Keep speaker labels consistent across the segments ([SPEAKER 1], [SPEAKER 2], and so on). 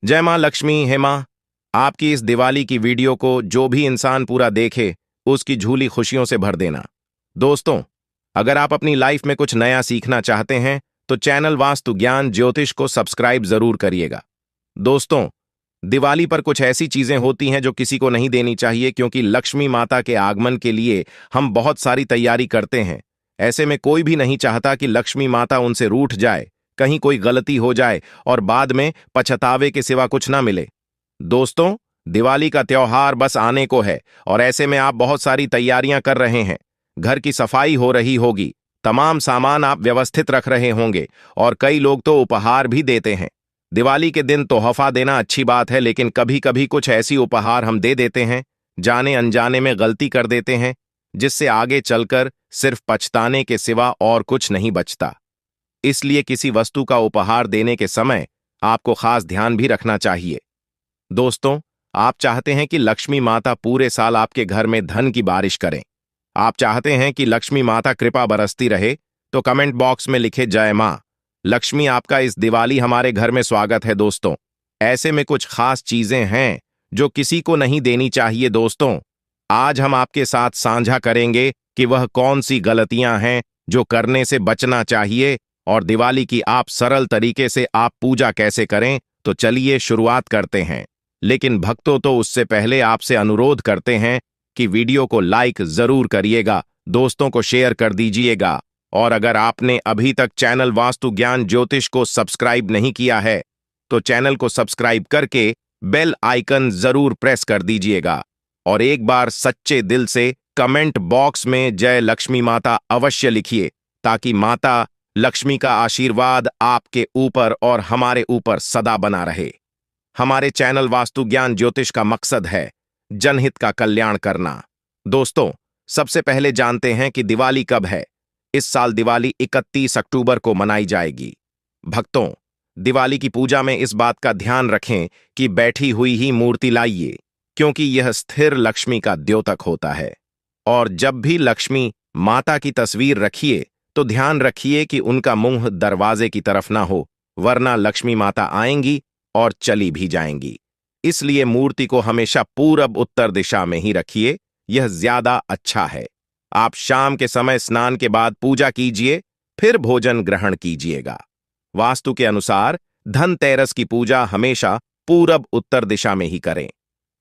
[SPEAKER 1] जय माँ लक्ष्मी। हे माँ, आपकी इस दिवाली की वीडियो को जो भी इंसान पूरा देखे उसकी झूली खुशियों से भर देना। दोस्तों, अगर आप अपनी लाइफ में कुछ नया सीखना चाहते हैं तो चैनल वास्तु ज्ञान ज्योतिष को सब्सक्राइब जरूर करिएगा। दोस्तों, दिवाली पर कुछ ऐसी चीजें होती हैं जो किसी को नहीं देनी चाहिए, क्योंकि लक्ष्मी माता के आगमन के लिए हम बहुत सारी तैयारी करते हैं। ऐसे में कोई भी नहीं चाहता कि लक्ष्मी माता उनसे रूठ जाए, कहीं कोई गलती हो जाए और बाद में पछतावे के सिवा कुछ ना मिले। दोस्तों, दिवाली का त्योहार बस आने को है और ऐसे में आप बहुत सारी तैयारियां कर रहे हैं। घर की सफाई हो रही होगी, तमाम सामान आप व्यवस्थित रख रहे होंगे और कई लोग तो उपहार भी देते हैं। दिवाली के दिन तोहफा देना अच्छी बात है, लेकिन कभी कभी कुछ ऐसी उपहार हम दे देते हैं, जाने अनजाने में गलती कर देते हैं, जिससे आगे चलकर सिर्फ पछताने के सिवा और कुछ नहीं बचता। इसलिए किसी वस्तु का उपहार देने के समय आपको खास ध्यान भी रखना चाहिए। दोस्तों, आप चाहते हैं कि लक्ष्मी माता पूरे साल आपके घर में धन की बारिश करें। आप चाहते हैं कि लक्ष्मी माता कृपा बरसती रहे, तो कमेंट बॉक्स में लिखे जय मां लक्ष्मी। आपका इस दिवाली हमारे घर में स्वागत है। दोस्तों, ऐसे में कुछ खास चीजें हैं जो किसी को नहीं देनी चाहिए। दोस्तों, आज हम आपके साथ साझा करेंगे कि वह कौन सी गलतियां हैं जो करने से बचना चाहिए और दिवाली की आप सरल तरीके से आप पूजा कैसे करें। तो चलिए शुरुआत करते हैं। लेकिन भक्तों, तो उससे पहले आपसे अनुरोध करते हैं कि वीडियो को लाइक जरूर करिएगा, दोस्तों को शेयर कर दीजिएगा, और अगर आपने अभी तक चैनल वास्तु ज्ञान ज्योतिष को सब्सक्राइब नहीं किया है तो चैनल को सब्सक्राइब करके बेल आइकन जरूर प्रेस कर दीजिएगा और एक बार सच्चे दिल से कमेंट बॉक्स में जय लक्ष्मी माता अवश्य लिखिए, ताकि माता लक्ष्मी का आशीर्वाद आपके ऊपर और हमारे ऊपर सदा बना रहे। हमारे चैनल वास्तु ज्ञान ज्योतिष का मकसद है जनहित का कल्याण करना। दोस्तों, सबसे पहले जानते हैं कि दिवाली कब है। इस साल दिवाली 31 अक्टूबर को मनाई जाएगी। भक्तों, दिवाली की पूजा में इस बात का ध्यान रखें कि बैठी हुई ही मूर्ति लाइए, क्योंकि यह स्थिर लक्ष्मी का द्योतक होता है। और जब भी लक्ष्मी माता की तस्वीर रखिए तो ध्यान रखिए कि उनका मुंह दरवाजे की तरफ ना हो, वरना लक्ष्मी माता आएंगी और चली भी जाएंगी। इसलिए मूर्ति को हमेशा पूरब उत्तर दिशा में ही रखिए, यह ज्यादा अच्छा है। आप शाम के समय स्नान के बाद पूजा कीजिए, फिर भोजन ग्रहण कीजिएगा। वास्तु के अनुसार धनतेरस की पूजा हमेशा पूरब उत्तर दिशा में ही करें।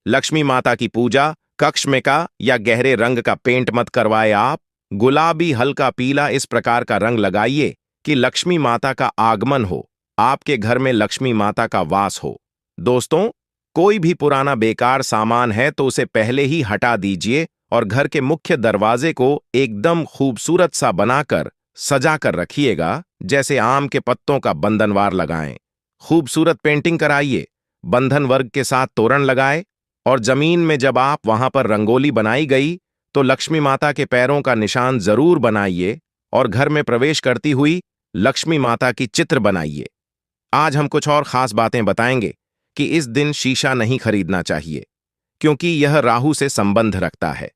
[SPEAKER 1] लक्ष्मी माता की पूजा कक्ष में का या गहरे रंग का पेंट मत करवाए। आप गुलाबी, हल्का पीला इस प्रकार का रंग लगाइए कि लक्ष्मी माता का आगमन हो, आपके घर में लक्ष्मी माता का वास हो। दोस्तों, कोई भी पुराना बेकार सामान है तो उसे पहले ही हटा दीजिए और घर के मुख्य दरवाजे को एकदम खूबसूरत सा बनाकर सजा कर रखिएगा, जैसे आम के पत्तों का बंधनवार लगाएं। खूबसूरत पेंटिंग कराइए, बंधन वर्ग के साथ तोरण लगाए, और जमीन में जब आप वहां पर रंगोली बनाई गई तो लक्ष्मी माता के पैरों का निशान जरूर बनाइए और घर में प्रवेश करती हुई लक्ष्मी माता की चित्र बनाइए। आज हम कुछ और खास बातें बताएंगे कि इस दिन शीशा नहीं खरीदना चाहिए, क्योंकि यह राहु से संबंध रखता है।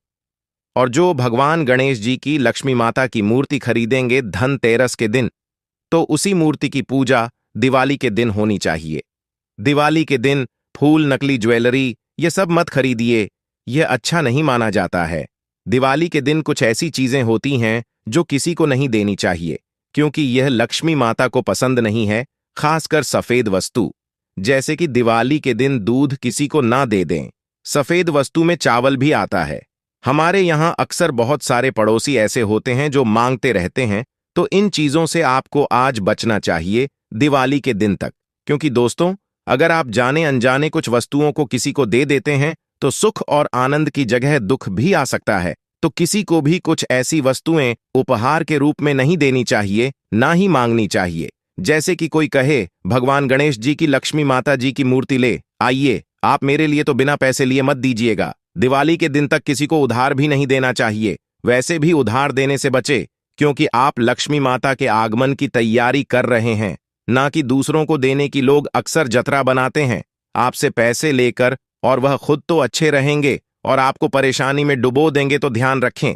[SPEAKER 1] और जो भगवान गणेश जी की लक्ष्मी माता की मूर्ति खरीदेंगे धनतेरस के दिन, तो उसी मूर्ति की पूजा दिवाली के दिन होनी चाहिए। दिवाली के दिन फूल, नकली ज्वेलरी ये सब मत खरीदिए, यह अच्छा नहीं माना जाता है। दिवाली के दिन कुछ ऐसी चीजें होती हैं जो किसी को नहीं देनी चाहिए, क्योंकि यह लक्ष्मी माता को पसंद नहीं है, खासकर सफेद वस्तु, जैसे कि दिवाली के दिन दूध किसी को ना दे दें। सफेद वस्तु में चावल भी आता है। हमारे यहाँ अक्सर बहुत सारे पड़ोसी ऐसे होते हैं जो मांगते रहते हैं, तो इन चीजों से आपको आज बचना चाहिए दिवाली के दिन तक। क्योंकि दोस्तों, अगर आप जाने अनजाने कुछ वस्तुओं को किसी को दे देते हैं तो सुख और आनंद की जगह दुख भी आ सकता है। तो किसी को भी कुछ ऐसी वस्तुएं उपहार के रूप में नहीं देनी चाहिए, ना ही मांगनी चाहिए। जैसे कि कोई कहे, भगवान गणेश जी की लक्ष्मी माता जी की मूर्ति ले आइए, आप मेरे लिए तो बिना पैसे लिए मत दीजिएगा। दिवाली के दिन तक किसी को उधार भी नहीं देना चाहिए। वैसे भी उधार देने से बचे, क्योंकि आप लक्ष्मी माता के आगमन की तैयारी कर रहे हैं, ना कि दूसरों को देने की। लोग अक्सर जतरा बनाते हैं आपसे पैसे लेकर, और वह खुद तो अच्छे रहेंगे और आपको परेशानी में डुबो देंगे। तो ध्यान रखें।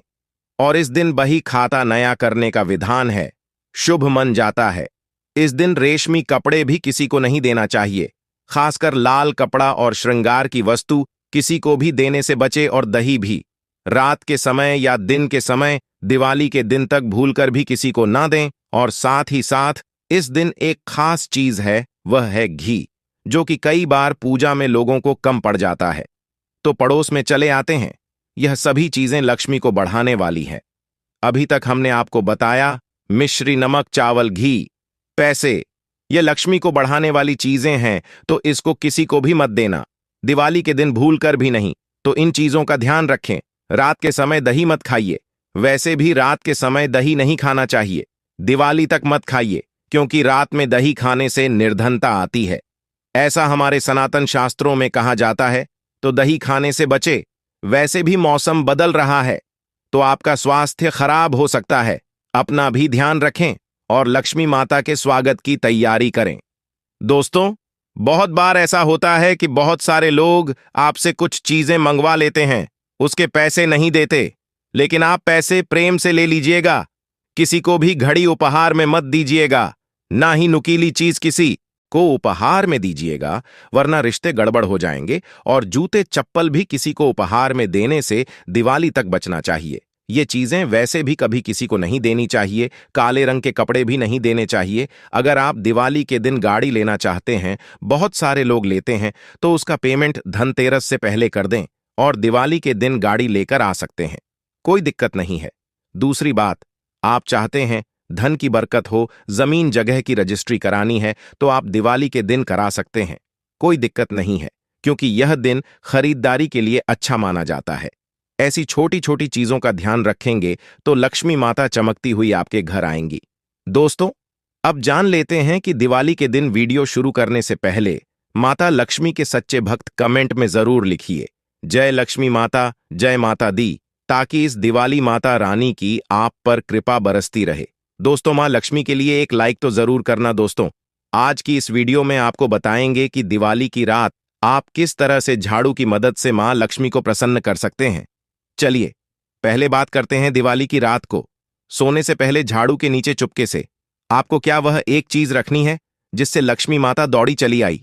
[SPEAKER 1] और इस दिन बही खाता नया करने का विधान है, शुभ मन जाता है। इस दिन रेशमी कपड़े भी किसी को नहीं देना चाहिए, खासकर लाल कपड़ा और श्रृंगार की वस्तु किसी को भी देने से बचे, और दही भी रात के समय या दिन के समय दिवाली के दिन तक भूलकर भी किसी को ना दें। और साथ ही साथ इस दिन एक खास चीज है, वह है घी, जो कि कई बार पूजा में लोगों को कम पड़ जाता है, तो पड़ोस में चले आते हैं। यह सभी चीजें लक्ष्मी को बढ़ाने वाली है। अभी तक हमने आपको बताया मिश्री, नमक, चावल, घी, पैसे, ये लक्ष्मी को बढ़ाने वाली चीजें हैं, तो इसको किसी को भी मत देना, दिवाली के दिन भूल कर भी नहीं। तो इन चीजों का ध्यान रखें। रात के समय दही मत खाइए, वैसे भी रात के समय दही नहीं खाना चाहिए। दिवाली तक मत खाइए, क्योंकि रात में दही खाने से निर्धनता आती है, ऐसा हमारे सनातन शास्त्रों में कहा जाता है। तो दही खाने से बचे। वैसे भी मौसम बदल रहा है, तो आपका स्वास्थ्य खराब हो सकता है। अपना भी ध्यान रखें और लक्ष्मी माता के स्वागत की तैयारी करें। दोस्तों, बहुत बार ऐसा होता है कि बहुत सारे लोग आपसे कुछ चीजें मंगवा लेते हैं, उसके पैसे नहीं देते, लेकिन आप पैसे प्रेम से ले लीजिएगा। किसी को भी घड़ी उपहार में मत दीजिएगा, ना ही नुकीली चीज किसी को उपहार में दीजिएगा, वरना रिश्ते गड़बड़ हो जाएंगे। और जूते चप्पल भी किसी को उपहार में देने से दिवाली तक बचना चाहिए। ये चीजें वैसे भी कभी किसी को नहीं देनी चाहिए। काले रंग के कपड़े भी नहीं देने चाहिए। अगर आप दिवाली के दिन गाड़ी लेना चाहते हैं, बहुत सारे लोग लेते हैं, तो उसका पेमेंट धनतेरस से पहले कर दें और दिवाली के दिन गाड़ी लेकर आ सकते हैं, कोई दिक्कत नहीं है। दूसरी बात, आप चाहते हैं धन की बरकत हो, जमीन जगह की रजिस्ट्री करानी है, तो आप दिवाली के दिन करा सकते हैं, कोई दिक्कत नहीं है, क्योंकि यह दिन खरीदारी के लिए अच्छा माना जाता है। ऐसी छोटी छोटी चीजों का ध्यान रखेंगे तो लक्ष्मी माता चमकती हुई आपके घर आएंगी। दोस्तों, अब जान लेते हैं कि दिवाली के दिन वीडियो शुरू करने से पहले माता लक्ष्मी के सच्चे भक्त कमेंट में जरूर लिखिए जय लक्ष्मी माता, जय माता दी, ताकि इस दिवाली माता रानी की आप पर कृपा बरसती रहे। दोस्तों, मां लक्ष्मी के लिए एक लाइक तो जरूर करना। दोस्तों, आज की इस वीडियो में आपको बताएंगे कि दिवाली की रात आप किस तरह से झाड़ू की मदद से मां लक्ष्मी को प्रसन्न कर सकते हैं। चलिए पहले बात करते हैं दिवाली की रात को सोने से पहले झाड़ू के नीचे चुपके से आपको क्या वह एक चीज रखनी है जिससे लक्ष्मी माता दौड़ी चली आई।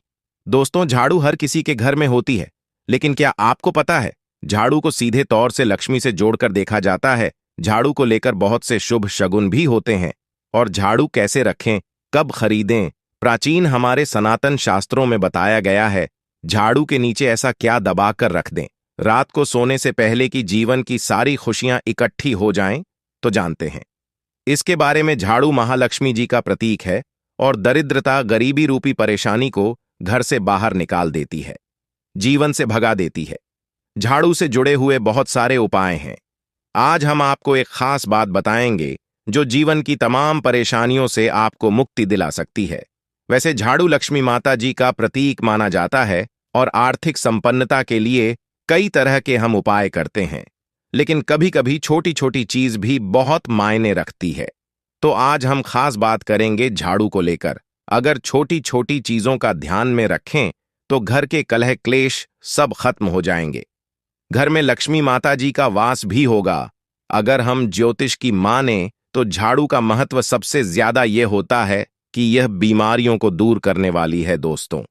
[SPEAKER 1] दोस्तों, झाड़ू हर किसी के घर में होती है, लेकिन क्या आपको पता है झाड़ू को सीधे तौर से लक्ष्मी से जोड़कर देखा जाता है। झाड़ू को लेकर बहुत से शुभ शगुन भी होते हैं। और झाड़ू कैसे रखें, कब खरीदें, प्राचीन हमारे सनातन शास्त्रों में बताया गया है। झाड़ू के नीचे ऐसा क्या दबाकर रख दें रात को सोने से पहले कि जीवन की सारी खुशियां इकट्ठी हो जाएं। तो जानते हैं इसके बारे में। झाड़ू महालक्ष्मी जी का प्रतीक है और दरिद्रता, गरीबी रूपी परेशानी को घर से बाहर निकाल देती है, जीवन से भगा देती है। झाड़ू से जुड़े हुए बहुत सारे उपाय हैं। आज हम आपको एक खास बात बताएंगे जो जीवन की तमाम परेशानियों से आपको मुक्ति दिला सकती है। वैसे झाड़ू लक्ष्मी माता जी का प्रतीक माना जाता है और आर्थिक संपन्नता के लिए कई तरह के हम उपाय करते हैं, लेकिन कभी कभी छोटी छोटी चीज भी बहुत मायने रखती है। तो आज हम खास बात करेंगे झाड़ू को लेकर। अगर छोटी छोटी चीजों का ध्यान में रखें तो घर के कलह क्लेश सब खत्म हो जाएंगे। घर में लक्ष्मी माता जी का वास भी होगा। अगर हम ज्योतिष की माने तो झाड़ू का महत्व सबसे ज्यादा यह होता है कि यह बीमारियों को दूर करने वाली है। दोस्तों,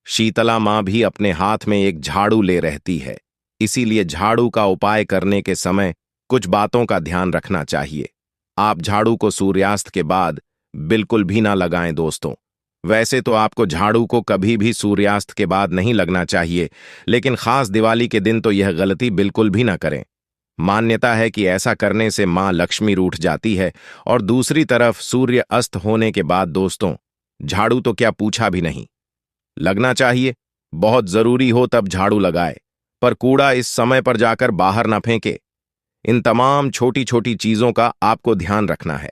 [SPEAKER 1] शीतला मां भी अपने हाथ में एक झाड़ू ले रहती है, इसीलिए झाड़ू का उपाय करने के समय कुछ बातों का ध्यान रखना चाहिए। आप झाड़ू को सूर्यास्त के बाद बिल्कुल भी ना लगाएं। दोस्तों, वैसे तो आपको झाड़ू को कभी भी सूर्यास्त के बाद नहीं लगना चाहिए, लेकिन खास दिवाली के दिन तो यह गलती बिल्कुल भी ना करें। मान्यता है कि ऐसा करने से मां लक्ष्मी रूठ जाती है। और दूसरी तरफ सूर्य अस्त होने के बाद दोस्तों, झाड़ू तो क्या पूछा भी नहीं लगना चाहिए। बहुत जरूरी हो तब झाड़ू लगाए, पर कूड़ा इस समय पर जाकर बाहर ना फेंके। इन तमाम छोटी छोटी चीजों का आपको ध्यान रखना है।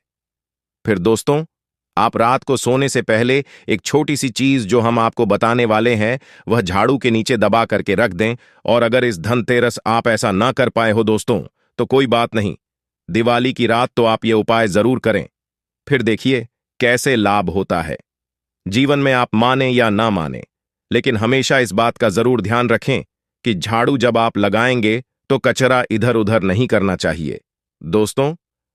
[SPEAKER 1] फिर दोस्तों, आप रात को सोने से पहले एक छोटी सी चीज जो हम आपको बताने वाले हैं वह झाड़ू के नीचे दबा करके रख दें। और अगर इस धनतेरस आप ऐसा ना कर पाए हो दोस्तों, तो कोई बात नहीं, दिवाली की रात तो आप ये उपाय जरूर करें। फिर देखिए कैसे लाभ होता है। जीवन में आप माने या ना माने, लेकिन हमेशा इस बात का जरूर ध्यान रखें कि झाड़ू जब आप लगाएंगे तो कचरा इधर उधर नहीं करना चाहिए। दोस्तों,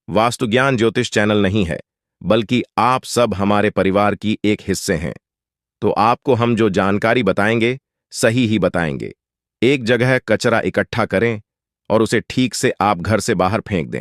[SPEAKER 1] वास्तु ज्ञान ज्योतिष चैनल नहीं है, बल्कि आप सब हमारे परिवार की एक हिस्से हैं। तो आपको हम जो जानकारी बताएंगे सही ही बताएंगे। एक जगह कचरा इकट्ठा करें और उसे ठीक से आप घर से बाहर फेंक दें,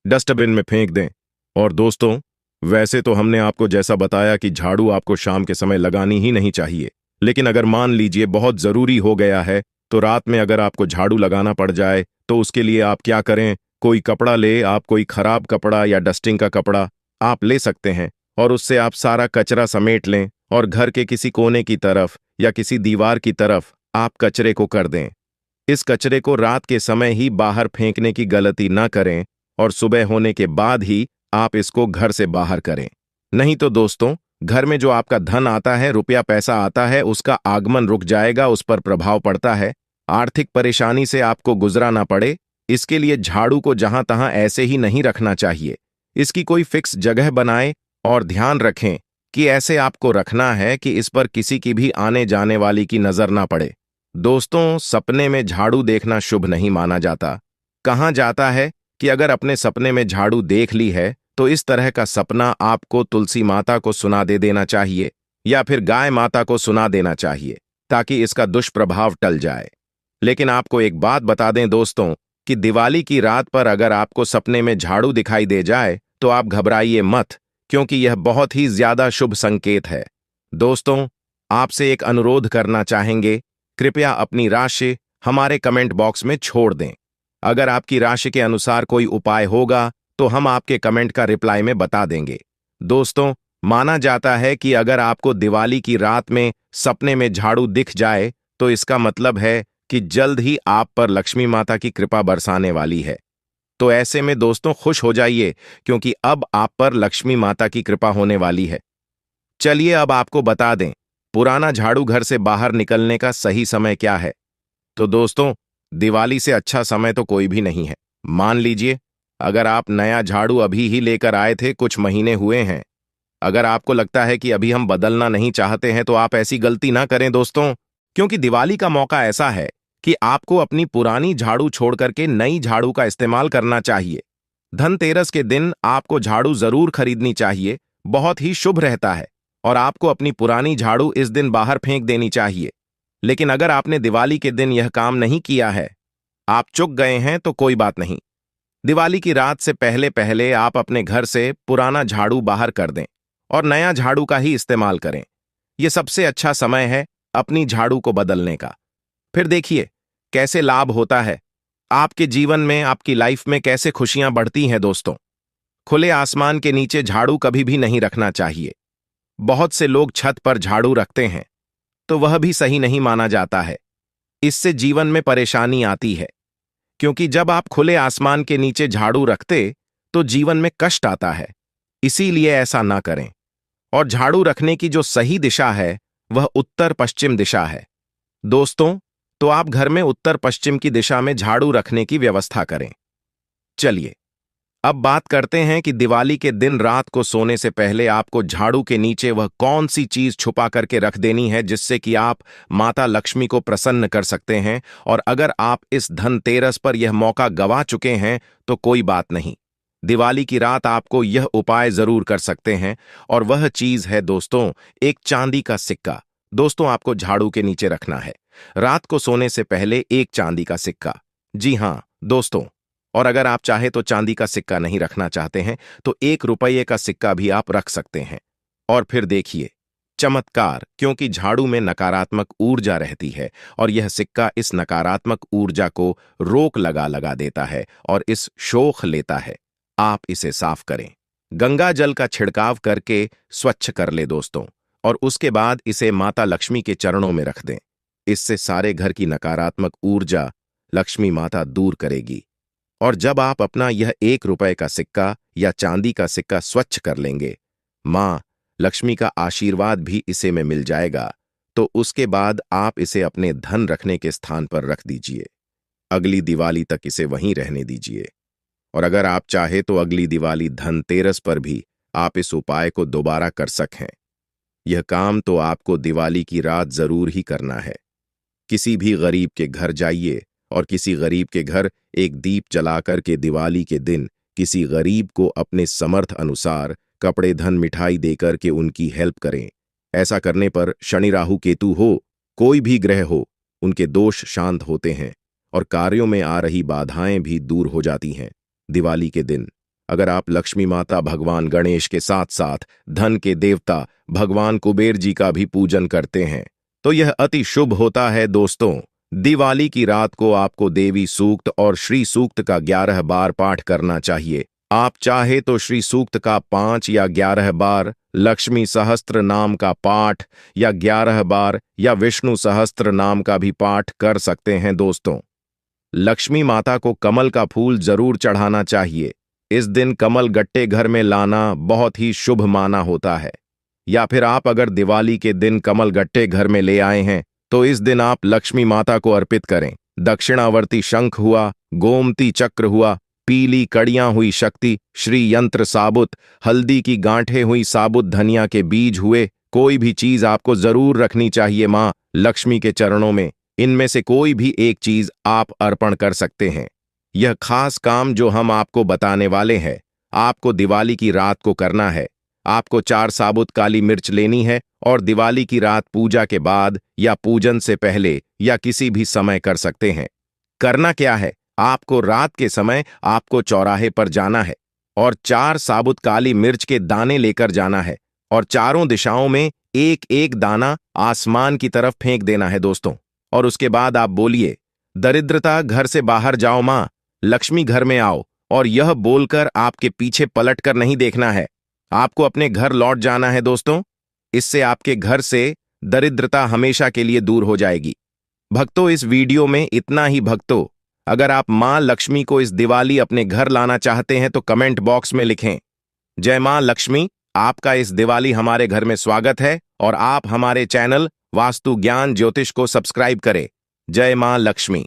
[SPEAKER 1] डस्टबिन में फेंक दें। और दोस्तों, वैसे तो हमने आपको जैसा बताया कि झाड़ू आपको शाम के समय लगानी ही नहीं चाहिए, लेकिन अगर मान लीजिए बहुत जरूरी हो गया है तो रात में अगर आपको झाड़ू लगाना पड़ जाए तो उसके लिए आप क्या करें, कोई कपड़ा ले, आप कोई खराब कपड़ा या डस्टिंग का कपड़ा आप ले सकते हैं और उससे आप सारा कचरा समेट लें और घर के किसी कोने की तरफ या किसी दीवार की तरफ आप कचरे को कर दें। इस कचरे को रात के समय ही बाहर फेंकने की गलती न करें और सुबह होने के बाद ही आप इसको घर से बाहर करें। नहीं तो दोस्तों, घर में जो आपका धन आता है, रुपया पैसा आता है, उसका आगमन रुक जाएगा, उस पर प्रभाव पड़ता है। आर्थिक परेशानी से आपको गुजरा ना पड़े, इसके लिए झाड़ू को जहां तहां ऐसे ही नहीं रखना चाहिए। इसकी कोई फिक्स जगह बनाएं और ध्यान रखें कि ऐसे आपको रखना है कि इस पर किसी की भी आने जाने वाली की नजर ना पड़े। दोस्तों, सपने में झाड़ू देखना शुभ नहीं माना जाता। कहा जाता है कि अगर अपने सपने में झाड़ू देख ली है तो इस तरह का सपना आपको तुलसी माता को सुना देना चाहिए या फिर गाय माता को सुना देना चाहिए ताकि इसका दुष्प्रभाव टल जाए। लेकिन आपको एक बात बता दें दोस्तों कि दिवाली की रात पर अगर आपको सपने में झाड़ू दिखाई दे जाए तो आप घबराइए मत, क्योंकि यह बहुत ही ज्यादा शुभ संकेत है। दोस्तों, आपसे एक अनुरोध करना चाहेंगे, कृपया अपनी राशि हमारे कमेंट बॉक्स में छोड़ दें। अगर आपकी राशि के अनुसार कोई उपाय होगा तो हम आपके कमेंट का रिप्लाई में बता देंगे। दोस्तों, माना जाता है कि अगर आपको दिवाली की रात में सपने में झाड़ू दिख जाए तो इसका मतलब है कि जल्द ही आप पर लक्ष्मी माता की कृपा बरसाने वाली है। तो ऐसे में दोस्तों खुश हो जाइए, क्योंकि अब आप पर लक्ष्मी माता की कृपा होने वाली है। चलिए अब आपको बता दें पुराना झाड़ू घर से बाहर निकलने का सही समय क्या है। तो दोस्तों, दिवाली से अच्छा समय तो कोई भी नहीं है। मान लीजिए अगर आप नया झाड़ू अभी ही लेकर आए थे, कुछ महीने हुए हैं, अगर आपको लगता है कि अभी हम बदलना नहीं चाहते हैं तो आप ऐसी गलती ना करें दोस्तों, क्योंकि दिवाली का मौका ऐसा है कि आपको अपनी पुरानी झाड़ू छोड़ करके नई झाड़ू का इस्तेमाल करना चाहिए। धनतेरस के दिन आपको झाड़ू जरूर खरीदनी चाहिए, बहुत ही शुभ रहता है, और आपको अपनी पुरानी झाड़ू इस दिन बाहर फेंक देनी चाहिए। लेकिन अगर आपने दिवाली के दिन यह काम नहीं किया है, आप चूक गए हैं, तो कोई बात नहीं। दिवाली की रात से पहले पहले आप अपने घर से पुराना झाड़ू बाहर कर दें और नया झाड़ू का ही इस्तेमाल करें। यह सबसे अच्छा समय है अपनी झाड़ू को बदलने का। फिर देखिए कैसे लाभ होता है आपके जीवन में, आपकी लाइफ में कैसे खुशियां बढ़ती हैं दोस्तों। खुले आसमान के नीचे झाड़ू कभी भी नहीं रखना चाहिए। बहुत से लोग छत पर झाड़ू रखते हैं, तो वह भी सही नहीं माना जाता है। इससे जीवन में परेशानी आती है, क्योंकि जब आप खुले आसमान के नीचे झाड़ू रखते तो जीवन में कष्ट आता है। इसीलिए ऐसा ना करें। और झाड़ू रखने की जो सही दिशा है वह उत्तर पश्चिम दिशा है दोस्तों। तो आप घर में उत्तर पश्चिम की दिशा में झाड़ू रखने की व्यवस्था करें। चलिए अब बात करते हैं कि दिवाली के दिन रात को सोने से पहले आपको झाड़ू के नीचे वह कौन सी चीज छुपा करके रख देनी है जिससे कि आप माता लक्ष्मी को प्रसन्न कर सकते हैं। और अगर आप इस धनतेरस पर यह मौका गंवा चुके हैं तो कोई बात नहीं, दिवाली की रात आपको यह उपाय जरूर कर सकते हैं। और वह चीज है दोस्तों एक चांदी का सिक्का। दोस्तों, आपको झाड़ू के नीचे रखना है रात को सोने से पहले एक चांदी का सिक्का। जी हां दोस्तों, और अगर आप चाहे तो चांदी का सिक्का नहीं रखना चाहते हैं तो 1 रुपये का सिक्का भी आप रख सकते हैं। और फिर देखिए चमत्कार, क्योंकि झाड़ू में नकारात्मक ऊर्जा रहती है और यह सिक्का इस नकारात्मक ऊर्जा को रोक लगा देता है और इस शोख लेता है। आप इसे साफ करें, गंगा जल का छिड़काव करके स्वच्छ कर ले दोस्तों, और उसके बाद इसे माता लक्ष्मी के चरणों में रख दें। इससे सारे घर की नकारात्मक ऊर्जा लक्ष्मी माता दूर करेगी। और जब आप अपना यह 1 रुपये का सिक्का या चांदी का सिक्का स्वच्छ कर लेंगे, मां लक्ष्मी का आशीर्वाद भी इसे में मिल जाएगा। तो उसके बाद आप इसे अपने धन रखने के स्थान पर रख दीजिए। अगली दिवाली तक इसे वहीं रहने दीजिए। और अगर आप चाहे तो अगली दिवाली धनतेरस पर भी आप इस उपाय को दोबारा कर सकें। यह काम तो आपको दिवाली की रात जरूर ही करना है। किसी भी गरीब के घर जाइए और किसी गरीब के घर एक दीप जलाकर के दिवाली के दिन किसी गरीब को अपने समर्थ अनुसार कपड़े, धन, मिठाई देकर के उनकी हेल्प करें। ऐसा करने पर शनि राहु केतु हो, कोई भी ग्रह हो, उनके दोष शांत होते हैं और कार्यों में आ रही बाधाएं भी दूर हो जाती हैं। दिवाली के दिन अगर आप लक्ष्मी माता भगवान गणेश के साथ साथ धन के देवता भगवान कुबेर जी का भी पूजन करते हैं तो यह अति शुभ होता है। दोस्तों, दिवाली की रात को आपको देवी सूक्त और श्री सूक्त का 11 बार पाठ करना चाहिए। आप चाहे तो श्री सूक्त का 5 या 11 बार, लक्ष्मी सहस्त्र नाम का पाठ या 11 बार या विष्णु सहस्त्र नाम का भी पाठ कर सकते हैं। दोस्तों, लक्ष्मी माता को कमल का फूल जरूर चढ़ाना चाहिए। इस दिन कमल गट्टे घर में लाना बहुत ही शुभ माना होता है। या फिर आप अगर दिवाली के दिन कमल गट्टे घर में ले आए हैं तो इस दिन आप लक्ष्मी माता को अर्पित करें। दक्षिणावर्ती शंख हुआ, गोमती चक्र हुआ, पीली कड़ियां हुई शक्ति, श्री यंत्र साबुत, हल्दी की गांठें हुई साबुत, धनिया के बीज हुए, कोई भी चीज आपको जरूर रखनी चाहिए मां लक्ष्मी के चरणों में। इनमें से कोई भी एक चीज आप अर्पण कर सकते हैं। यह खास काम जो हम आपको बताने वाले हैं आपको दिवाली की रात को करना है। आपको 4 साबुत काली मिर्च लेनी है और दिवाली की रात पूजा के बाद या पूजन से पहले या किसी भी समय कर सकते हैं। करना क्या है, आपको रात के समय आपको चौराहे पर जाना है और 4 साबुत काली मिर्च के दाने लेकर जाना है और चारों दिशाओं में एक एक दाना आसमान की तरफ फेंक देना है। दोस्तों, और उसके बाद आप बोलिए, दरिद्रता घर से बाहर जाओ मां, लक्ष्मी घर में आओ, और यह बोलकर आपके पीछे पलटकर नहीं देखना है। आपको अपने घर लौट जाना है। दोस्तों, इससे आपके घर से दरिद्रता हमेशा के लिए दूर हो जाएगी। भक्तों, इस वीडियो में इतना ही। भक्तों, अगर आप मां लक्ष्मी को इस दिवाली अपने घर लाना चाहते हैं तो कमेंट बॉक्स में लिखें, जय मां लक्ष्मी। आपका इस दिवाली हमारे घर में स्वागत है और आप हमारे चैनल वास्तु ज्ञान ज्योतिष को सब्सक्राइब करें। जय मां लक्ष्मी।